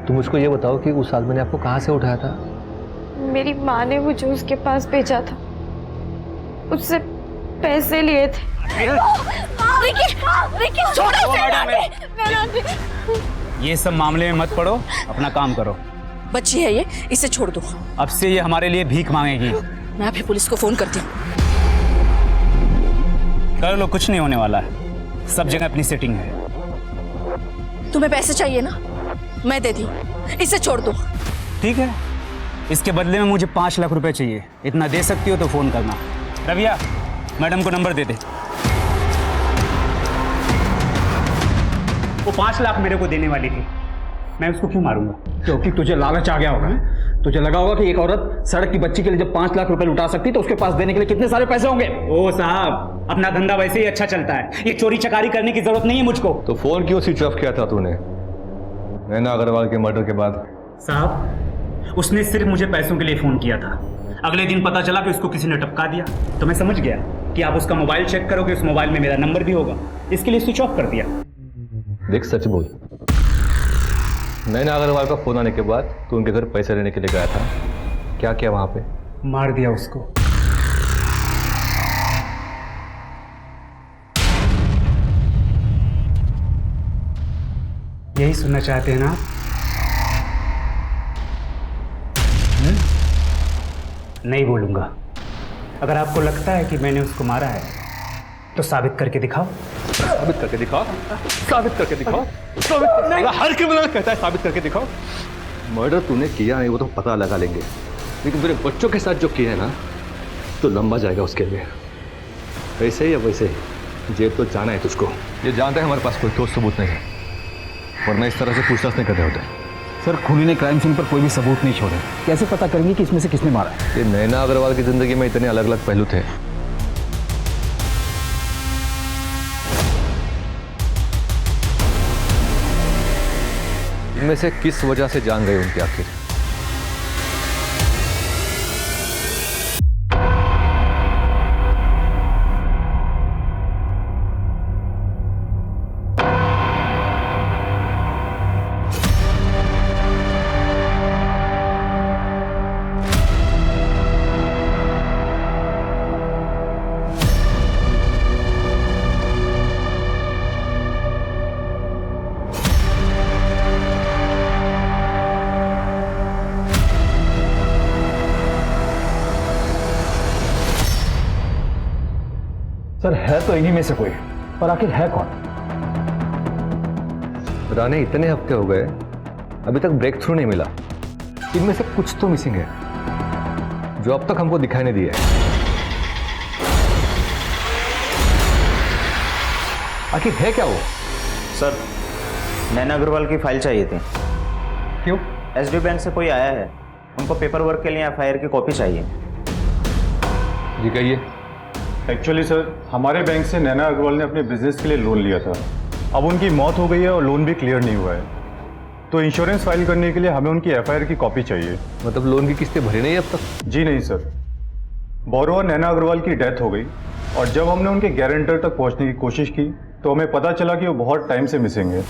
तुम मुझको ये बताओ कि उस आदमी ने आपको कहाँ से उठाया था? मेरी माँ ने मुझे उसके पास भेजा था, उससे पैसे लिए थे। ये सब मामले में मत पड़ो, अपना काम करो। बच्ची है ये, इसे छोड़ दो। अब से ये हमारे लिए भीख मांगेगी। मैं अभी पुलिस को फोन करती हूँ। कर लो, कुछ नहीं होने वाला है, सब जगह अपनी सेटिंग है। तुम्हें पैसे चाहिए ना, मैं दे दी, इसे छोड़ दो। ठीक है, इसके बदले में मुझे 5 लाख रुपए चाहिए। इतना दे सकती हो तो फोन करना। रविया, मैडम को नंबर दे दे। वो 5 लाख मेरे को देने वाली थी, मैं उसको क्यों मारूंगा? क्योंकि तुझे लालच आ गया होगा। तुझे लगा होगा कि एक औरत सड़क की बच्ची के लिए जब 5 लाख रुपए लुटा सकती तो उसके पास देने के लिए कितने सारे पैसे होंगे। ओ साहब, अपना धंधा वैसे ही अच्छा चलता है, ये चोरी चकारी करने की जरूरत नहीं है मुझको। तो फोन क्यों स्विच ऑफ किया था तूने नैना अग्रवाल के मर्डर के बाद? साहब, उसने सिर्फ मुझे पैसों के लिए फोन किया था। अगले दिन पता चला कि उसको किसी ने टपका दिया, तो मैं समझ गया कि आप उसका मोबाइल चेक करोगे, उस मोबाइल में मेरा नंबर भी होगा, इसके लिए स्विच ऑफ कर दिया। देख सच बोल, नैना अग्रवाल का फोन आने के बाद तू उनके घर पैसे लेने के लिए गया था, क्या किया वहां पे? मार दिया उसको। यही सुनना चाहते हैं ना आप? नहीं बोलूंगा। अगर आपको लगता है कि मैंने उसको मारा है तो साबित करके दिखाओ। साबित करके दिखाओ, साबित करके दिखाओ, साबित करके। हर क्रिमिनल कहता है साबित करके दिखाओ। मर्डर तूने किया नहीं वो तो पता लगा लेंगे, लेकिन तेरे बच्चों के साथ जो किया है ना तो लंबा जाएगा उसके लिए। वैसे ही या वैसे ही जेल तो जाना है तुझको। ये जानते हैं हमारे पास कोई ठोस सबूत नहीं है, वरना इस तरह से पूछताछ नहीं करते होते। सर खूनी ने क्राइम सीन पर कोई भी सबूत नहीं छोड़े, कैसे पता करेंगे कि इसमें से किसने मारा है? ये नैना अग्रवाल की जिंदगी में इतने अलग अलग पहलू थे। इनमें से किस वजह से जान गई उनकी आखिर? सर है तो इन्हीं में से कोई, पर आखिर है कौन? राने इतने हफ्ते हो गए अभी तक ब्रेक थ्रू नहीं मिला। इनमें से कुछ तो मिसिंग है जो अब तक हमको दिखाई नहीं दिया है। आखिर है क्या वो? सर, नैना अग्रवाल की फाइल चाहिए थी। क्यों? एसडी बैंक से कोई आया है, उनको पेपर वर्क के लिए एफआईआर की कॉपी चाहिए। जी कहिए। एक्चुअली सर, हमारे बैंक से नैना अग्रवाल ने अपने बिजनेस के लिए लोन लिया था। अब उनकी मौत हो गई है और लोन भी क्लियर नहीं हुआ है, तो इंश्योरेंस फाइल करने के लिए हमें उनकी एफआईआर की कॉपी चाहिए। मतलब लोन की किस्तें भरी नहीं अब तक? जी नहीं सर, बोरोवर नैना अग्रवाल की डेथ हो गई और जब हमने उनके गारंटर तक पहुंचने की कोशिश की तो हमें पता चला कि वो बहुत टाइम से मिसिंग है।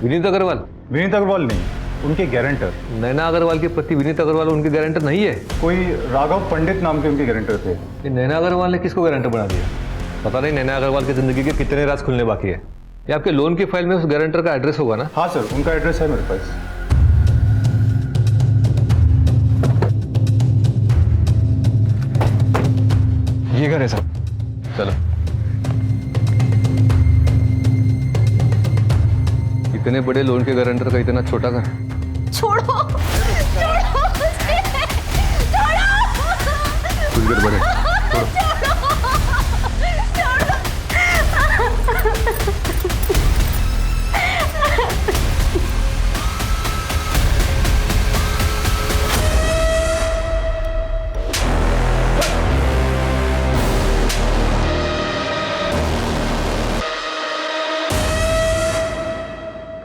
विनीत अग्रवाल? विनीत अग्रवाल नहीं, उनके गारंटर। नैना अग्रवाल के पति विनीत अग्रवाल उनके गारंटर नहीं है? कोई राघव पंडित नाम के उनके गारंटर थे। ये नैना अग्रवाल ने किसको गारंटर बना दिया? पता नहीं नैना अग्रवाल की जिंदगी के कितने राज खुलने बाकी है। ये आपके लोन की फाइल में उस गारंटर का एड्रेस होगा ना? हाँ सर, उनका एड्रेस है मेरे पास। ये घर है सर। चलो। इतने बड़े लोन के गारंटर का इतना छोटा घर? छोड़ो छोड़ो मुझे, छोड़ो। कुछ गड़बड़ है, छोड़ो।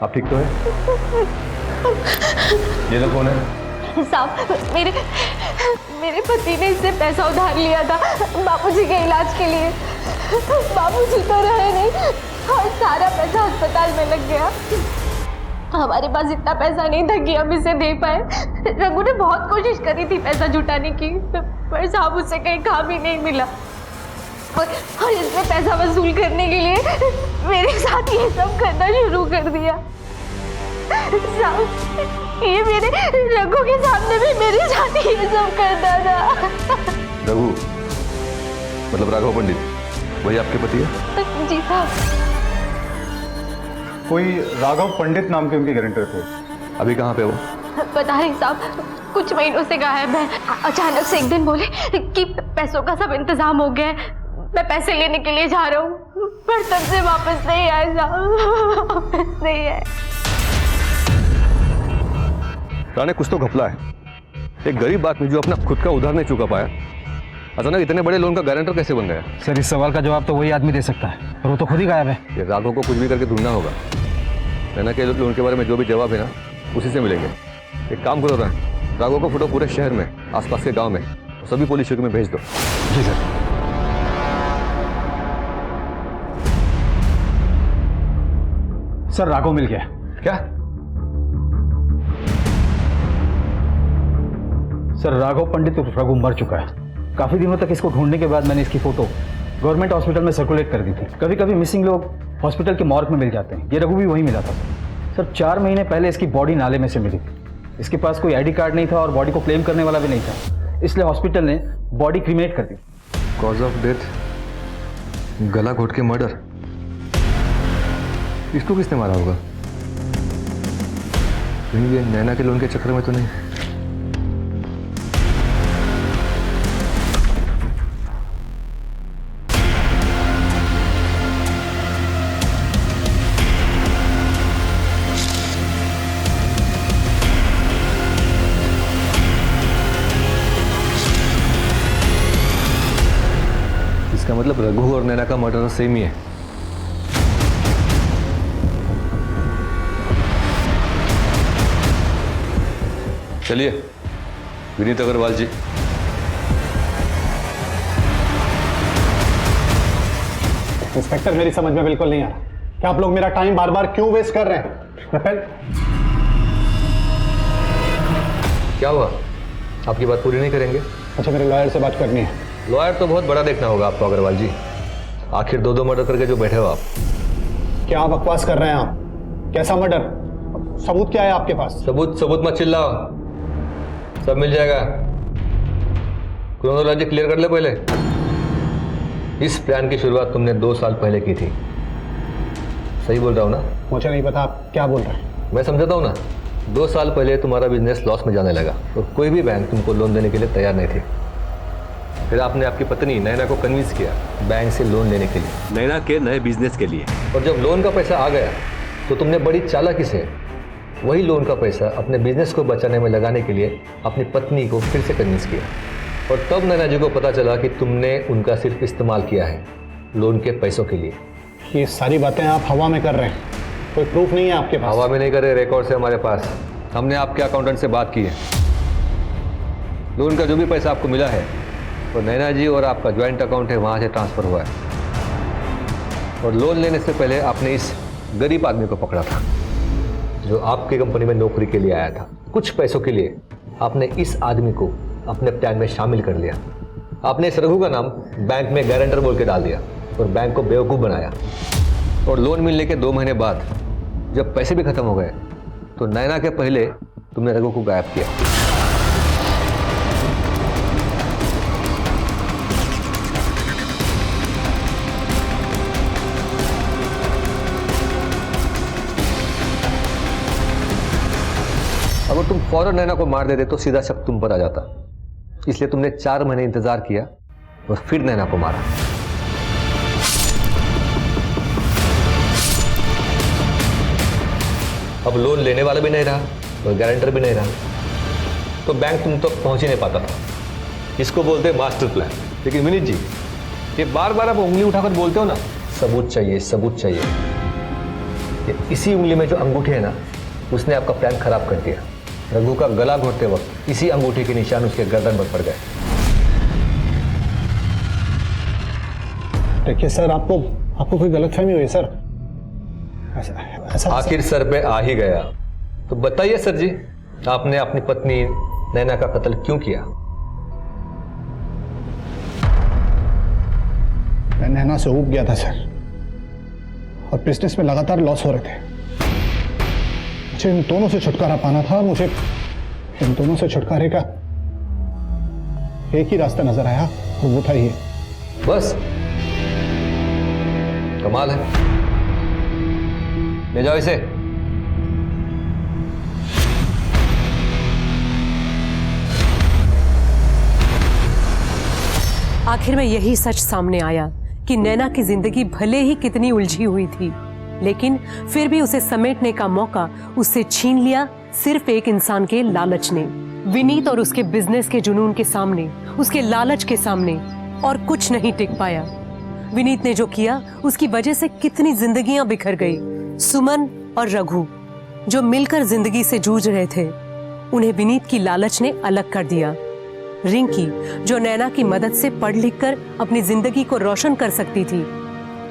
आप ठीक तो है? ये लोग कौन है? साहब, मेरे पति ने इससे पैसा उधार लिया था बापूजी के इलाज के लिए। बापूजी तो रहे नहीं और सारा पैसा अस्पताल में लग गया। हमारे पास इतना पैसा नहीं था कि हम इसे दे पाए। रघु ने बहुत कोशिश करी थी पैसा जुटाने की, पर साहब उससे कहीं काम ही नहीं मिला। और इसने पैसा वसूल करने के लिए मेरे साथ ये सब करना शुरू कर दिया। साहब, ये मेरे रघु के सामने भी मेरे साथ ये सब करता था। रघु मतलब राघव पंडित, वही आपके पति है? जी साहब। कोई राघव पंडित नाम के उनके गारंटर थे। अभी कहाँ पे वो? पता नहीं साहब, कुछ महीनों से गायब है। अचानक से एक दिन बोले कि पैसों का सब इंतजाम हो गया है, मैं पैसे लेने के लिए जा रहा हूँ, पर तब से वापस नहीं आए साहब, वापस नहीं आए। राणे कुछ तो घपला है। एक गरीब आदमी जो अपना खुद का उधार नहीं चुका पाया, अचानक इतने बड़े लोन का गारंटर कैसे बन गया? सर, इस सवाल का जवाब तो वही आदमी दे सकता है, पर वो तो खुद ही गायब है। ये राघव को कुछ भी करके ढूंढना होगा। नैना के लोन के बारे में जो भी जवाब है ना, उसी से मिलेंगे। एक काम करो राणे, राघव को फोटो पूरे शहर में, आसपास के गांव में, सभी पुलिस चौकी में भेज दो। जी सर। सर, राघव मिल गया। क्या? सर, राघव पंडित उर्फ रघु मर चुका है। काफी दिनों तक इसको ढूंढने के बाद मैंने इसकी फोटो गवर्नमेंट हॉस्पिटल में सर्कुलेट कर दी थी। कभी कभी मिसिंग लोग हॉस्पिटल के मॉर्ग में मिल जाते हैं, ये रघु भी वहीं मिला था। सर, 4 महीने पहले इसकी बॉडी नाले में से मिली थी। इसके पास कोई आईडी कार्ड नहीं था और बॉडी को क्लेम करने वाला भी नहीं था, इसलिए हॉस्पिटल ने बॉडी क्रीमेट कर दी। कॉज ऑफ डेथ गला घोट के मर्डर। इसको किसने मारा होगा? कहीं ये नैना के लोन के चक्कर में तो नहीं? इसका मतलब रघु और नैना का मर्डर सेम ही है। चलिए विनीत अग्रवाल जी। इंस्पेक्टर, मेरी समझ में बिल्कुल नहीं आ रहा कि आप लोग मेरा टाइम बार बार क्यों वेस्ट कर रहे हैं। मैं पहले क्या हुआ? आपकी बात पूरी नहीं करेंगे? अच्छा, मेरे लॉयर से बात करनी है। लॉयर तो बहुत बड़ा देखना होगा आपको अग्रवाल जी। आखिर 2 मर्डर करके जो बैठे हो आप। क्या बकवास कर रहे हैं आप? कैसा मर्डर? सबूत क्या है आपके पास? सबूत मत चिल्लाओ, सब मिल जाएगा। क्रोनोलॉजी क्लियर कर ले पहले। इस प्लान की शुरुआत तुमने 2 साल पहले की थी, सही बोल रहा हूँ ना? मुझे नहीं पता आप क्या बोल रहे हैं। मैं समझाता हूँ ना। 2 साल पहले तुम्हारा बिजनेस लॉस में जाने लगा और कोई भी बैंक तुमको लोन देने के लिए तैयार नहीं थी। फिर आपने आपकी पत्नी नैना को कन्विंस किया बैंक से लोन लेने के लिए, नैना के नए बिजनेस के लिए। और जब लोन का पैसा आ गया तो तुमने बड़ी चालाकी से वही लोन का पैसा अपने बिजनेस को बचाने में लगाने के लिए अपनी पत्नी को फिर से कन्विंस किया। और तब नैना जी को पता चला कि तुमने उनका सिर्फ इस्तेमाल किया है लोन के पैसों के लिए। ये सारी बातें आप हवा में कर रहे हैं, कोई प्रूफ नहीं है आपके पास? हवा में नहीं करे, रिकॉर्ड से हमारे पास। हमने आपके अकाउंटेंट से बात की है। लोन का जो भी पैसा आपको मिला है वो नैना जी और आपका ज्वाइंट अकाउंट है, वहाँ से ट्रांसफ़र हुआ है। और लोन लेने से पहले आपने इस गरीब आदमी को पकड़ा था जो आपकी कंपनी में नौकरी के लिए आया था। कुछ पैसों के लिए आपने इस आदमी को अपने प्लान में शामिल कर लिया। आपने इस रघु का नाम बैंक में गारंटर बोल के डाल दिया और बैंक को बेवकूफ़ बनाया। और लोन मिलने के 2 महीने बाद जब पैसे भी खत्म हो गए तो नैना के पहले तुमने रघु को गायब किया। अगर तुम फौरन नैना को मार देते तो सीधा शक तुम पर आ जाता, इसलिए तुमने 4 महीने इंतजार किया और फिर नैना को मारा। अब लोन लेने वाला भी नहीं रहा और गारंटर भी नहीं रहा, तो बैंक तुम तक पहुंच ही नहीं पाता था। इसको बोलते हैं मास्टर प्लान। लेकिन विनीत जी, ये बार बार आप उंगली उठाकर बोलते हो ना, सबूत चाहिए, सबूत चाहिए। ये इसी उंगली में जो अंगूठी है ना, उसने आपका प्लान खराब कर दिया। रघु का गला घोटते वक्त इसी अंगूठी के निशान उसके गर्दन पर पड़ गए। देखिए सर, आपको कोई गलतफहमी हुई सर? ऐसा आखिर सर पे आ ही गया तो बताइए सर जी, आपने अपनी पत्नी नैना का कत्ल क्यों किया? मैं नैना से ऊब गया था सर, और बिजनेस में लगातार लॉस हो रहे थे। मुझे इन दोनों से छुटकारा पाना था। मुझे इन दोनों से छुटकारे का एक ही रास्ता नजर आया, वो था ये। बस? कमाल है। ले जाओ इसे। आखिर में यही सच सामने आया कि नैना की जिंदगी भले ही कितनी उलझी हुई थी, लेकिन फिर भी उसे समेटने का मौका उससे छीन लिया सिर्फ एक इंसान के लालच ने। विनीत और उसके बिजनेस के जुनून के सामने, उसके लालच के सामने और कुछ नहीं टिक पाया। विनीत ने जो किया उसकी वजह से कितनी जिंदगियां बिखर गई। सुमन और रघु जो मिलकर जिंदगी से जूझ रहे थे, उन्हें विनीत की लालच ने अलग कर दिया। रिंकी जो नैना की मदद से पढ़ लिख कर अपनी जिंदगी को रोशन कर सकती थी,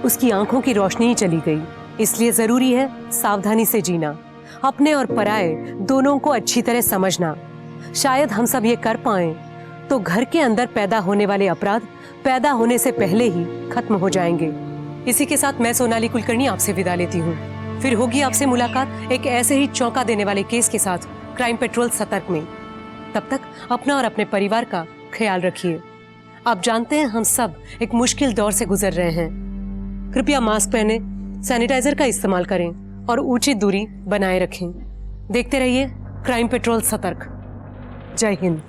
उसकी आंखों की रोशनी ही चली गई। इसलिए जरूरी है सावधानी से जीना, अपने और पराये दोनों को अच्छी तरह समझना। शायद हम सब ये कर पाएं तो घर के अंदर पैदा होने वाले अपराध पैदा होने से पहले ही खत्म हो जाएंगे। इसी के साथ मैं सोनाली कुलकर्णी आपसे विदा लेती हूँ। फिर होगी आपसे मुलाकात एक ऐसे ही चौंका देने वाले केस के साथ क्राइम पेट्रोल सतर्क में। तब तक अपना और अपने परिवार का ख्याल रखिए। आप जानते हैं हम सब एक मुश्किल दौर से गुजर रहे हैं। कृपया मास्क पहने, सैनिटाइजर का इस्तेमाल करें और उचित दूरी बनाए रखें। देखते रहिए क्राइम पेट्रोल सतर्क। जय हिंद।